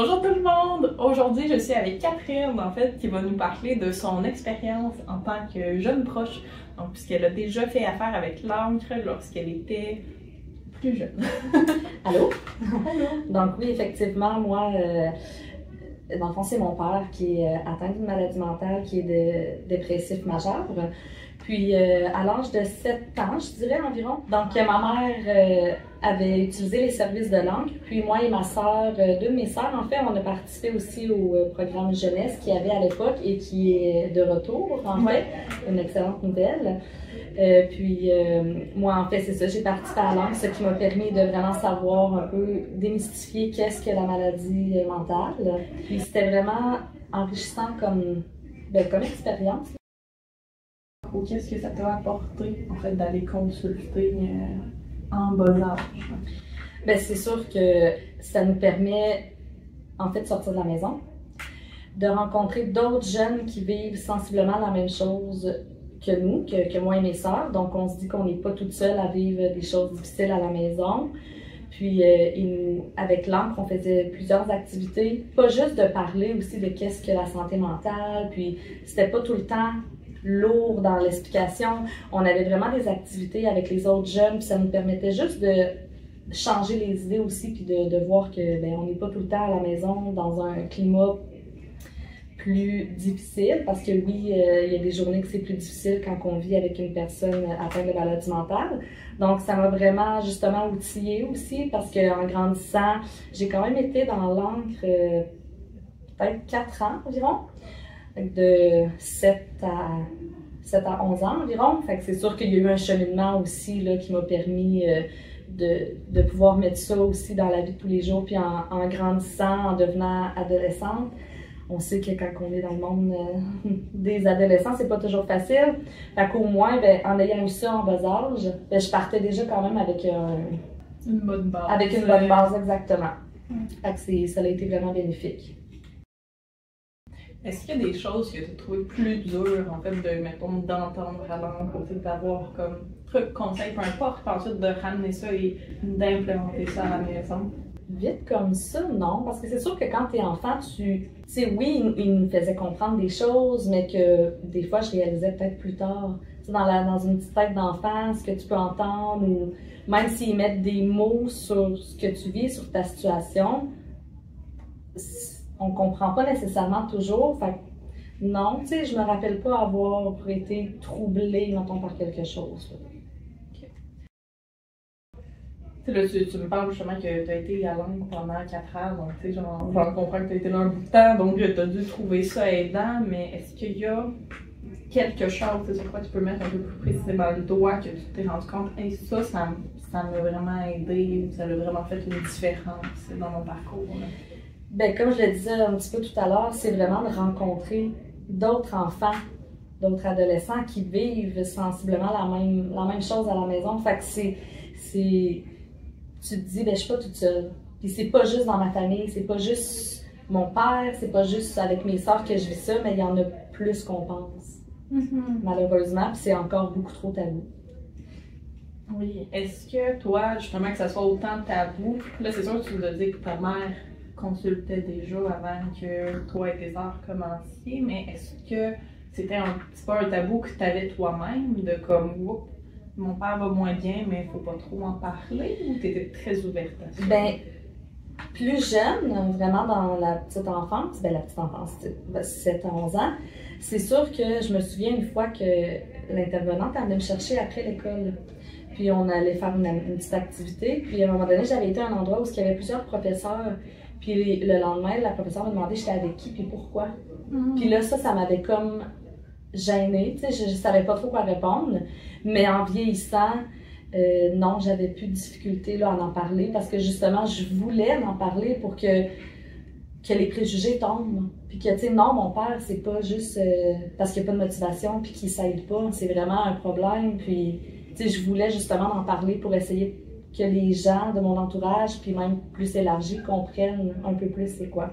Bonjour tout le monde! Aujourd'hui, je suis avec Catherine, en fait, qui va nous parler de son expérience en tant que jeune proche. Donc, puisqu'elle a déjà fait affaire avec l'encre lorsqu'elle était plus jeune. Allô? Allô? Donc oui, effectivement, moi, dans le fond, c'est mon père qui est atteint d'une maladie mentale, qui est dépressif majeur. Puis, à l'âge de 7 ans, je dirais environ, donc ma mère avait utilisé les services de l'encre. Puis moi et ma sœur, deux de mes sœurs, en fait, on a participé aussi au programme jeunesse qu'il y avait à l'époque et qui est de retour, en fait. Une excellente nouvelle. Moi, en fait, c'est ça, j'ai participé à l'encre, ce qui m'a permis de vraiment savoir un peu, démystifier qu'est-ce que la maladie mentale. Puis c'était vraiment enrichissant comme expérience. Ou qu'est-ce que ça t'a apporté, en fait, d'aller consulter en bas âge? Ben, c'est sûr que ça nous permet, en fait, de sortir de la maison, de rencontrer d'autres jeunes qui vivent sensiblement la même chose que nous, que moi et mes sœurs. Donc, on se dit qu'on n'est pas toute seule à vivre des choses difficiles à la maison. Puis, avec l'encre, on faisait plusieurs activités, pas juste de parler aussi de qu'est-ce que la santé mentale, puis c'était pas tout le temps lourd dans l'explication. On avait vraiment des activités avec les autres jeunes, puis ça nous permettait juste de changer les idées aussi, puis de voir que on n'est pas tout le temps à la maison dans un climat plus difficile, parce que oui, il y a des journées que c'est plus difficile quand on vit avec une personne atteinte de maladie mentale. Donc, ça m'a vraiment justement outillée aussi, parce qu'en grandissant, j'ai quand même été dans l'encre peut-être 4 ans environ, de 7 à 11 ans environ. Fait que c'est sûr qu'il y a eu un cheminement aussi là, qui m'a permis de pouvoir mettre ça aussi dans la vie de tous les jours. Puis en grandissant, en devenant adolescente, on sait que quand on est dans le monde des adolescents, c'est pas toujours facile. Fait qu'au moins, en ayant eu ça en bas âge, je partais déjà quand même avec une bonne base. Avec une bonne base, exactement. Fait que ça a été vraiment bénéfique. Est-ce qu'il y a des choses que tu as trouvées plus dures, en fait, d'entendre à l'encre, d'avoir comme truc, conseil, peu importe, puis ensuite de ramener ça et d'implémenter ça à la maison? Vite comme ça, non. Parce que c'est sûr que quand t'es enfant, tu sais, oui, il nous faisait comprendre des choses, mais que des fois, je réalisais peut-être plus tard. Tu sais, dans une petite tête d'enfant, ce que tu peux entendre, ou même s'ils mettent des mots sur ce que tu vis, sur ta situation, on comprend pas nécessairement toujours. Fait que non, tu sais, je me rappelle pas avoir été troublée, mettons, par quelque chose. Là, tu me parles justement que tu as été à l'encre pendant 4 ans, donc tu sais, j'en comprends que tu as été là un bout de temps, donc tu as dû trouver ça aidant, mais est-ce qu'il y a quelque chose sur quoi tu peux mettre un peu plus précisément le doigt, que tu t'es rendu compte, hey, ça m'a vraiment aidé, ou ça a vraiment fait une différence dans mon parcours? Là? Ben, comme je le disais un petit peu tout à l'heure, c'est vraiment de rencontrer d'autres enfants, d'autres adolescents qui vivent sensiblement la même chose à la maison. Fait que tu te dis, je suis pas toute seule. Puis c'est pas juste dans ma famille, c'est pas juste mon père, c'est pas juste avec mes sœurs que je vis ça, mais il y en a plus qu'on pense. Malheureusement, puis c'est encore beaucoup trop tabou. Oui. Est-ce que toi, justement, que ça soit autant tabou, là c'est sûr que tu nous as dit que ta mère consultait déjà avant que toi et tes sœurs commenciez, mais est-ce que c'était un petit peu un tabou que tu avais toi-même, de comme, oups, mon père va moins bien, mais il faut pas trop en parler, ou tu étais très ouverte à ça? Ben, plus jeune, vraiment dans la petite enfance, 7 à 11 ans, c'est sûr que je me souviens une fois que l'intervenante allait me chercher après l'école. Puis on allait faire une petite activité, puis à un moment donné, j'avais été à un endroit où il y avait plusieurs professeurs. Puis le lendemain, la professeure m'a demandé j'étais avec qui, puis pourquoi. Puis là, ça m'avait comme gênée, tu sais, je savais pas trop quoi répondre. Mais en vieillissant, non, j'avais plus de difficulté là, à en parler, parce que justement, je voulais en parler pour que les préjugés tombent. Puis que, tu sais, non, mon père, c'est pas juste parce qu'il n'y a pas de motivation, puis qu'il s'aide pas, c'est vraiment un problème. Puis, tu sais, je voulais justement en parler pour essayer que les gens de mon entourage, puis même plus élargi, comprennent un peu plus c'est quoi.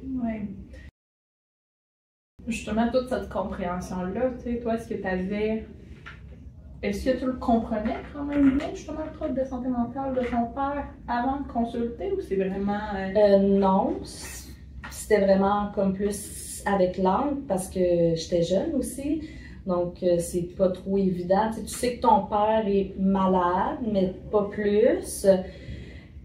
Oui. Justement, toute cette compréhension-là, tu sais, toi, est-ce que tu le comprenais quand même bien, justement, le trouble de santé mentale de ton père avant de consulter, ou c'est vraiment... Non, c'était vraiment comme plus avec l'angle parce que j'étais jeune aussi. Donc, c'est pas trop évident. Tu sais que ton père est malade, mais pas plus.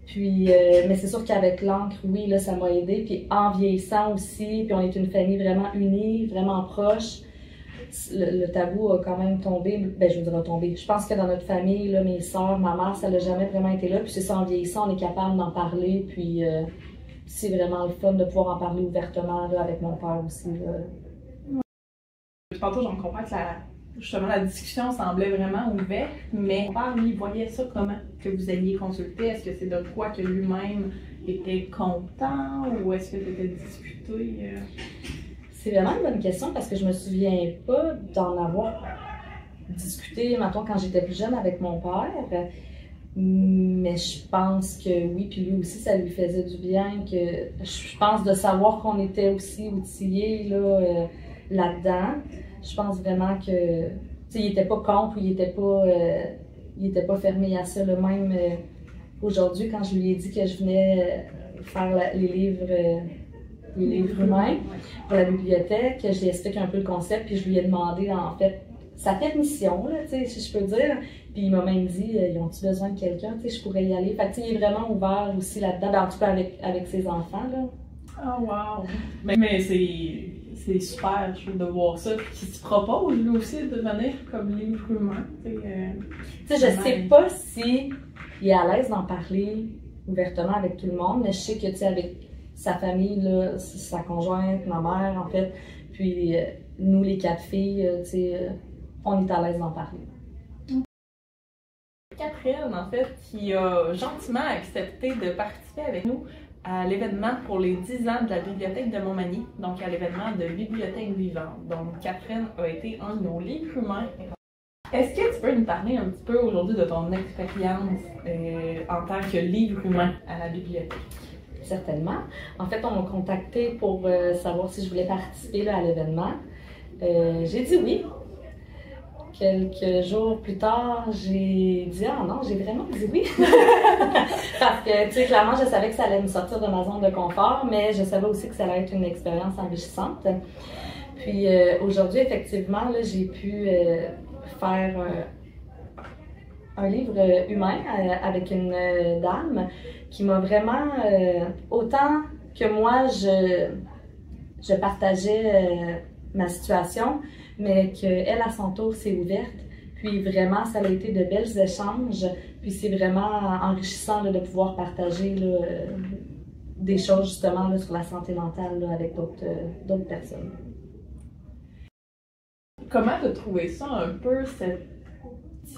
Puis, mais c'est sûr qu'avec l'encre, oui, là, ça m'a aidé. Puis en vieillissant aussi, puis on est une famille vraiment unie, vraiment proche. Le tabou a quand même tombé. Ben, je veux dire, a tombé. Je pense que dans notre famille, là, mes sœurs, ma mère, ça n'a jamais vraiment été là. Puis c'est ça, en vieillissant, on est capable d'en parler. Puis c'est vraiment le fun de pouvoir en parler ouvertement là, avec mon père aussi. Là. Tantôt, j'en comprends que justement, la discussion semblait vraiment ouverte, mais mon père, lui, voyait ça comment que vous alliez consulter. Est-ce que c'est de quoi que lui-même était content ou est-ce que c'était discuté? C'est vraiment une bonne question parce que je me souviens pas d'en avoir discuté, mettons, quand j'étais plus jeune avec mon père. Mais je pense que oui, puis lui aussi, ça lui faisait du bien. Que je pense de savoir qu'on était aussi outillés là, là-dedans. Je pense vraiment que, tu sais, il était pas contre ou il était pas fermé à ça. Là, même aujourd'hui, quand je lui ai dit que je venais faire les livres humains pour la bibliothèque, je lui explique un peu le concept, puis je lui ai demandé, en fait, sa permission, là, tu sais, si je peux dire. Puis il m'a même dit, ils ont-tu besoin de quelqu'un, tu sais, je pourrais y aller. Fait que, tu sais, il est vraiment ouvert aussi là-dedans, ben, en tout cas avec ses enfants, là. Oh wow! Mais c'est super, je trouve, de voir ça. Puis qu'il se propose, lui aussi, de devenir comme livre humain. Tu sais, je sais pas si il est à l'aise d'en parler ouvertement avec tout le monde, mais je sais que, tu sais, avec sa famille, là, sa conjointe, ma mère, en fait, puis nous, les 4 filles, tu sais, on est à l'aise d'en parler. Catherine, en fait, qui a gentiment accepté de participer avec nous à l'événement pour les 10 ans de la Bibliothèque de Montmagny, donc à l'événement de Bibliothèque vivante. Donc, Catherine a été un de nos livres humains. Est-ce que tu peux nous parler un petit peu aujourd'hui de ton expérience en tant que livre humain à la bibliothèque? Certainement. En fait, on m'a contacté pour savoir si je voulais participer là, à l'événement. J'ai dit oui. Quelques jours plus tard, j'ai dit « Ah non, j'ai vraiment dit oui! » Parce que, tu sais, clairement, je savais que ça allait me sortir de ma zone de confort, mais je savais aussi que ça allait être une expérience enrichissante. Puis aujourd'hui, effectivement, là, j'ai pu faire un livre humain avec une dame qui m'a vraiment, autant que moi, je partageais ma situation, mais qu'elle, à son tour, s'est ouverte. Puis vraiment, ça a été de belles échanges. Puis c'est vraiment enrichissant là, de pouvoir partager là, des choses justement là, sur la santé mentale là, avec d'autres personnes. Comment tu as trouvé ça un peu, cette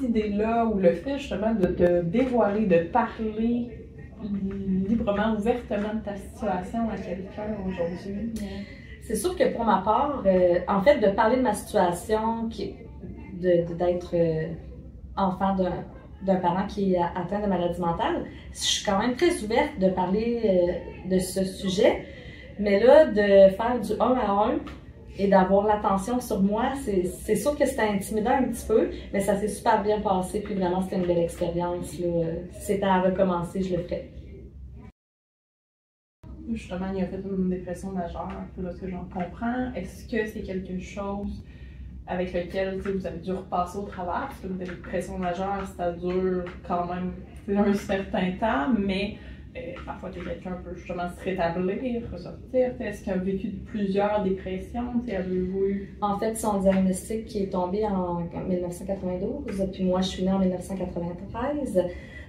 idée-là, ou le fait justement de te dévoiler, de parler librement, ouvertement de ta situation à quelqu'un aujourd'hui? C'est sûr que pour ma part, en fait, de parler de ma situation, d'être enfant d'un parent qui est atteint de maladie mentale, je suis quand même très ouverte de parler de ce sujet. Mais là, de faire du 1 à 1 et d'avoir l'attention sur moi, c'est sûr que c'était intimidant un petit peu, mais ça s'est super bien passé. Puis vraiment, c'était une belle expérience. Si c'était à recommencer, je le ferais. Justement, il a fait une dépression majeure, de ce que j'en comprends. Est-ce que c'est quelque chose avec lequel vous avez dû repasser au travers? Parce que une dépression majeure, ça dure quand même un certain temps, mais parfois quelqu'un peut justement se rétablir, ressortir. Est-ce qu'il a vécu plusieurs dépressions? Avez-vous eu... En fait, son diagnostic qui est tombé en 1992, puis moi je suis née en 1993,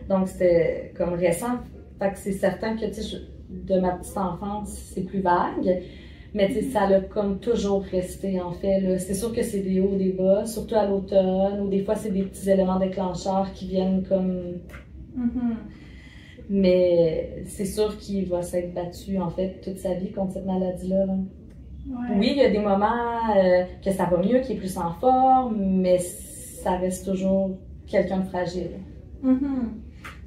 donc c'était comme récent. Fait que c'est certain que de ma petite enfance, c'est plus vague. Mais tu sais, ça l'a comme toujours resté, en fait. Là. C'est sûr que c'est des hauts, des bas, surtout à l'automne, ou des fois, c'est des petits éléments déclencheurs qui viennent comme... Mais c'est sûr qu'il va s'être battu, en fait, toute sa vie contre cette maladie-là. Là. Ouais. Oui, il y a des moments que ça va mieux, qui est plus en forme, mais ça reste toujours quelqu'un de fragile.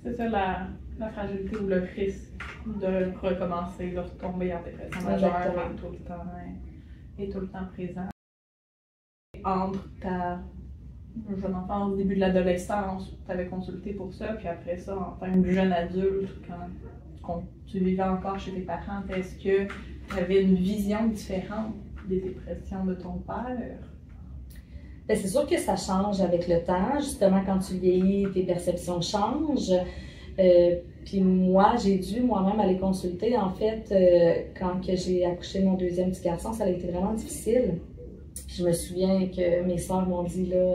C'est ça, la fragilité ou le risque de recommencer, de retomber en dépression majeure est tout le temps présent. Entre ta jeune enfance, au début de l'adolescence, tu avais consulté pour ça, puis après ça, en tant que jeune adulte, quand tu vivais encore chez tes parents, est-ce que tu avais une vision différente des dépressions de ton père? Ben, c'est sûr que ça change avec le temps. Justement, quand tu vieillis, tes perceptions changent. Puis moi, j'ai dû moi-même aller consulter. En fait, quand que j'ai accouché mon deuxième petit garçon, ça a été vraiment difficile. Puis je me souviens que mes soeurs m'ont dit, là,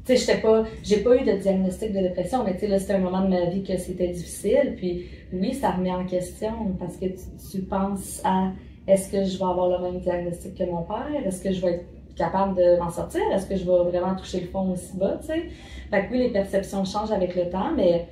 tu sais, j'ai pas eu de diagnostic de dépression, mais tu sais, là, c'était un moment de ma vie que c'était difficile. Puis oui, ça remet en question parce que tu penses à, est-ce que je vais avoir le même diagnostic que mon père? Est-ce que je vais être capable de m'en sortir? Est-ce que je vais vraiment toucher le fond aussi bas, tu sais? Fait que oui, les perceptions changent avec le temps, mais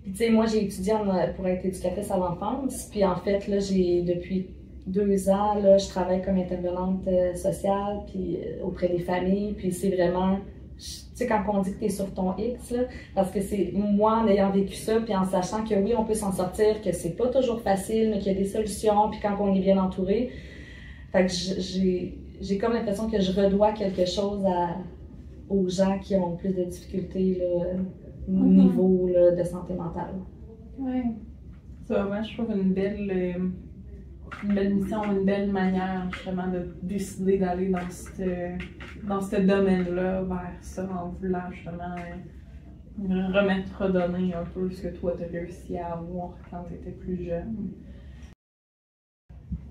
puis tu sais, moi, j'ai étudié pour être éducatrice à l'enfance, puis en fait, là, depuis 2 ans, là, je travaille comme intervenante sociale, puis auprès des familles, puis c'est vraiment, tu sais, quand on dit que tu es sur ton X, là, parce que c'est moi, en ayant vécu ça, puis en sachant que oui, on peut s'en sortir, que c'est pas toujours facile, mais qu'il y a des solutions, puis quand on est bien entouré, fait que j'ai comme l'impression que je redois quelque chose aux gens qui ont plus de difficultés, là, niveau là, de santé mentale. Oui. C'est vraiment, je trouve, une belle mission, une belle manière justement de décider d'aller dans ce domaine-là, vers ça, en voulant justement redonner un peu ce que toi tu as réussi à avoir quand tu étais plus jeune.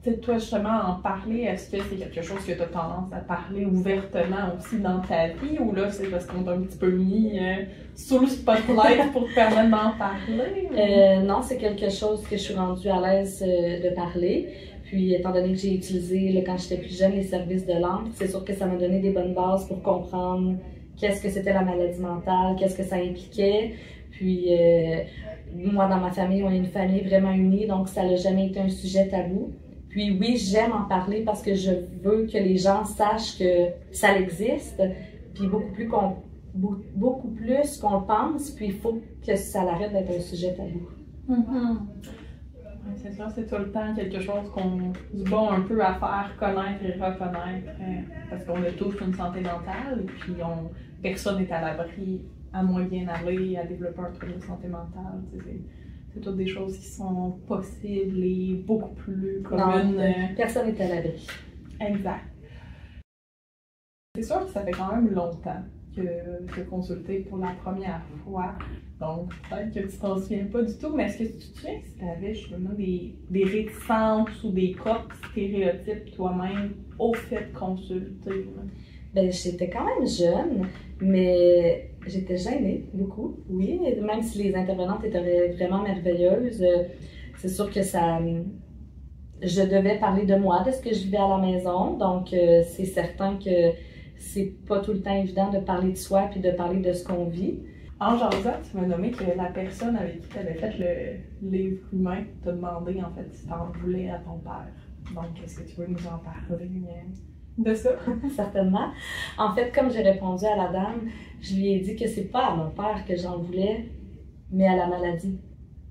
Tu sais, toi, justement, en parler, est-ce que c'est quelque chose que tu as tendance à parler ouvertement aussi dans ta vie, ou là, c'est parce qu'on t'a un petit peu mis sous le spotlight pour te permettre d'en parler? Non, c'est quelque chose que je suis rendue à l'aise de parler. Puis, étant donné que j'ai utilisé, là, quand j'étais plus jeune, les services de langue, c'est sûr que ça m'a donné des bonnes bases pour comprendre qu'est-ce que c'était la maladie mentale, qu'est-ce que ça impliquait. Puis, moi, dans ma famille, on est une famille vraiment unie, donc ça n'a jamais été un sujet tabou. Puis oui, j'aime en parler parce que je veux que les gens sachent que ça existe, puis beaucoup plus qu'on le pense, puis il faut que ça arrête d'être un sujet tabou. Mm-hmm. C'est sûr, c'est tout le temps quelque chose qu'on se bat un peu à faire connaître et reconnaître, parce qu'on a tous une santé mentale, et puis personne n'est à l'abri à moyen aller à développer un trouble de santé mentale. C'est toutes des choses qui sont possibles et beaucoup plus communes. Non, personne n'est à l'abri. Exact. C'est sûr que ça fait quand même longtemps que tu as consulté pour la première fois. Donc, peut-être que tu t'en souviens pas du tout, mais est-ce que tu te souviens si tu avais justement des réticences ou des propres stéréotypes toi-même au fait de consulter? Ben, j'étais quand même jeune, mais j'étais gênée beaucoup, oui. Même si les intervenantes étaient vraiment merveilleuses, c'est sûr que je devais parler de moi, de ce que je vivais à la maison. Donc, c'est certain que c'est pas tout le temps évident de parler de soi puis de parler de ce qu'on vit. En jasant, tu m'as nommé que la personne avec qui tu avais fait le livre humain t'a demandé en fait si t'en voulais à ton père. Donc, est-ce que tu veux nous en parler de ça? Certainement. En fait, comme j'ai répondu à la dame, je lui ai dit que c'est pas à mon père que j'en voulais, mais à la maladie.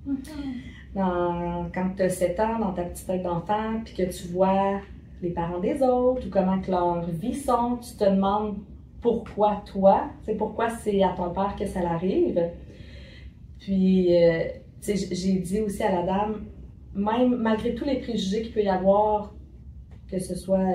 Mm-hmm. Quand tu as 7 ans, dans ta petite tête d'enfant, puis que tu vois les parents des autres ou comment que leur vie sont, tu te demandes pourquoi toi, c'est pourquoi c'est à ton père que ça l'arrive. Puis, j'ai dit aussi à la dame, même malgré tous les préjugés qu'il peut y avoir, que ce soit,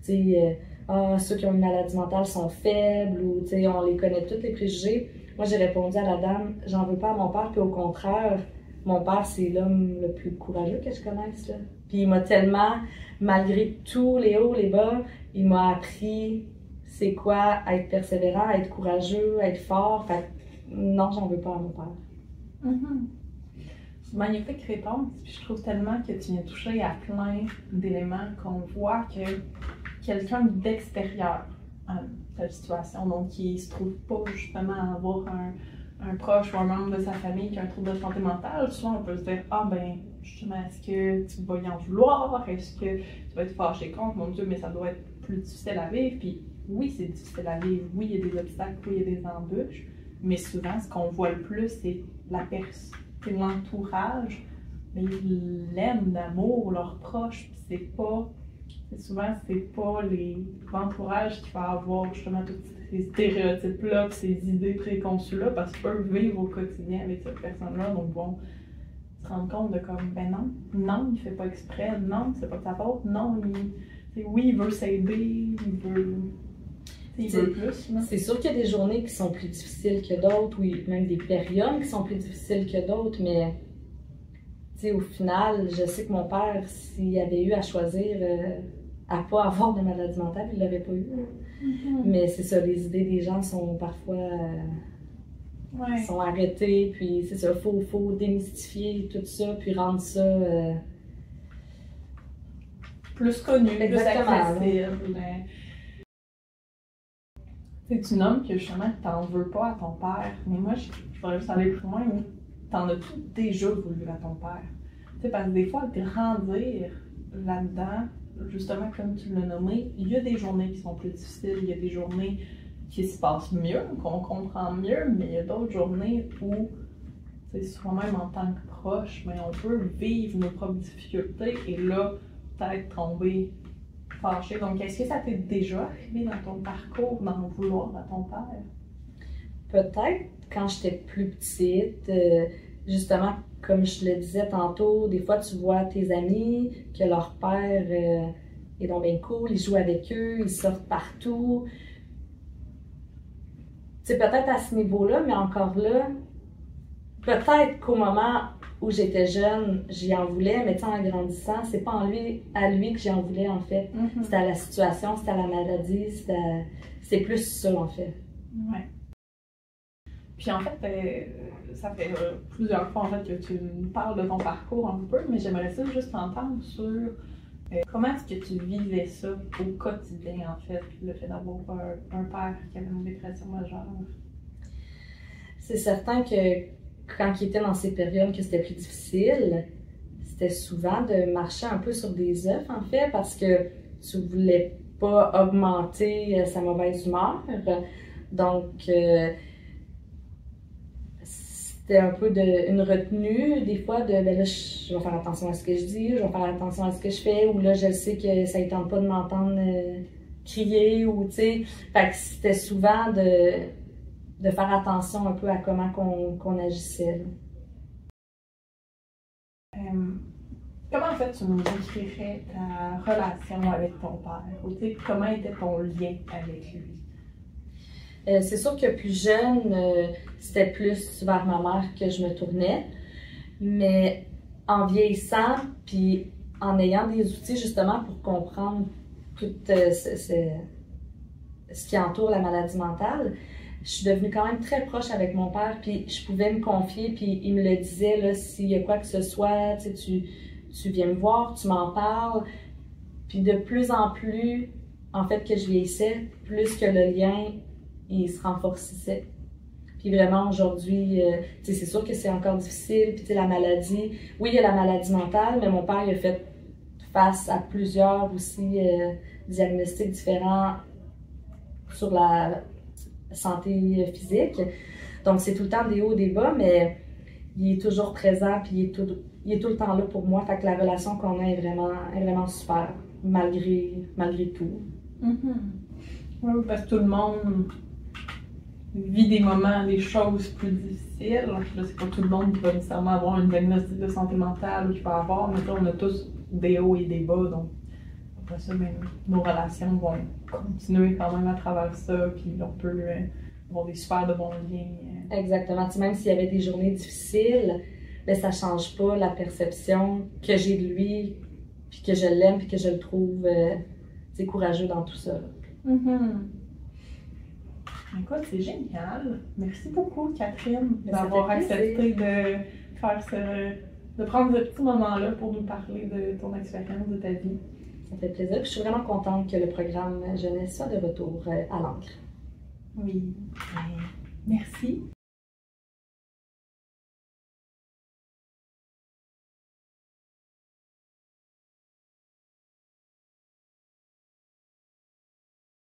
ceux qui ont une maladie mentale sont faibles, ou on les connaît tous les préjugés. Moi, j'ai répondu à la dame, j'en veux pas à mon père, puis au contraire, mon père, c'est l'homme le plus courageux que je connaisse, là. Puis il m'a tellement, malgré tous les hauts, les bas, il m'a appris c'est quoi être persévérant, être courageux, être fort. Fait non, j'en veux pas à mon père. Mm-hmm. C'est une magnifique réponse. Puis je trouve tellement que tu viens toucher à plein d'éléments qu'on voit que quelqu'un d'extérieur à la situation, donc qui se trouve pas justement à avoir un proche ou un membre de sa famille qui a un trouble de santé mentale, souvent on peut se dire « Ah ben, justement, est-ce que tu vas y en vouloir? Est-ce que tu vas être fâché contre? Mon Dieu, mais ça doit être plus difficile à vivre. » Puis oui, c'est difficile à vivre. Oui, il y a des obstacles, oui, il y a des embûches. Mais souvent, ce qu'on voit le plus, c'est l'entourage. Mais ils l'aiment d'amour, leurs proches. Puis souvent, c'est pas l'entourage qui va avoir justement tous ces stéréotypes-là, ces idées préconçues-là, parce qu'ils peuvent vivre au quotidien avec cette personne-là. Donc bon, te rendre compte de comme, ben non, il fait pas exprès, non, c'est pas de sa faute, non, oui, il veut s'aider, il veut plus. C'est sûr qu'il y a des journées qui sont plus difficiles que d'autres, ou même des périodes qui sont plus difficiles que d'autres, mais au final, je sais que mon père, s'il avait eu à choisir à pas avoir de maladie mentale, il l'aurait pas eu. Mais c'est ça, les idées des gens sont parfois sont arrêtées, puis c'est ça, faut démystifier tout ça, puis rendre ça plus connu, plus accessible. Tu nommes que justement t'en veux pas à ton père, mais moi je voudrais juste aller plus loin, t'en as-tu déjà voulu à ton père? Parce que des fois, grandir là-dedans, justement comme tu l'as nommé, il y a des journées qui sont plus difficiles, il y a des journées qui se passent mieux, qu'on comprend mieux, mais il y a d'autres journées où, soi-même en tant que proche, mais on peut vivre nos propres difficultés et là, peut-être tomber fâché. Donc, est-ce que ça t'est déjà arrivé dans ton parcours d'en vouloir à ton père? Peut-être quand j'étais plus petite, justement, comme je le disais tantôt, des fois tu vois tes amis que leur père est donc bien cool, ils jouent avec eux, ils sortent partout. C'est peut-être à ce niveau-là, mais encore là, peut-être qu'au moment où j'étais jeune, j'y en voulais, mais en grandissant, c'est pas à lui que j'en voulais en fait. C'était à la situation, c'était à la maladie, c'est plus ça en fait. Ouais. Puis en fait, ça fait plusieurs fois en fait que tu nous parles de ton parcours un peu, mais j'aimerais ça juste t'entendre sur comment est-ce que tu vivais ça au quotidien en fait, le fait d'avoir un père qui avait une dépression majeure. C'est certain que quand il était dans ces périodes que c'était plus difficile, c'était souvent de marcher un peu sur des œufs en fait, parce que tu voulais pas augmenter sa mauvaise humeur. Donc, c'était un peu une retenue, des fois, ben là, je vais faire attention à ce que je dis, je vais faire attention à ce que je fais, ou là, je sais que ça ne tente pas de m'entendre crier, ou tu sais. Fait que c'était souvent de faire attention un peu à comment qu'on agissait. Comment en fait tu nous décrirais ta relation avec ton père? Ou comment était ton lien avec lui? C'est sûr que plus jeune, c'était plus vers ma mère que je me tournais. Mais en vieillissant, puis en ayant des outils justement pour comprendre tout ce qui entoure la maladie mentale, je suis devenue quand même très proche avec mon père, puis je pouvais me confier, puis il me le disait, là, s'il y a quoi que ce soit, tu viens me voir, tu m'en parles. Puis de plus en plus, en fait, que je vieillissais, plus que le lien, il se renforçait. Puis vraiment, aujourd'hui, c'est sûr que c'est encore difficile, puis la maladie, oui, il y a la maladie mentale, mais mon père, il a fait face à plusieurs aussi diagnostics différents sur la santé physique. Donc, c'est tout le temps des hauts, des bas, mais il est toujours présent, puis il est tout le temps là pour moi. Fait que la relation qu'on a est vraiment super, malgré tout. Oui, parce que tout le monde vit des moments, des choses plus difficiles. Là, c'est pas tout le monde qui va nécessairement avoir un diagnostic de santé mentale ou qui peut avoir, mais on a tous des hauts et des bas, donc après ça, nos relations vont continuer quand même à travers ça, puis on peut avoir des super de bons liens. Exactement. Même s'il y avait des journées difficiles, ben, ça change pas la perception que j'ai de lui, puis que je l'aime, puis que je le trouve courageux dans tout ça. Écoute, c'est génial. Merci beaucoup, Catherine, d'avoir accepté de de prendre ce petit moment-là pour nous parler de ton expérience, de ta vie. Ça fait plaisir. Puis je suis vraiment contente que le programme Jeunesse soit de retour à l'encre. Oui. Merci.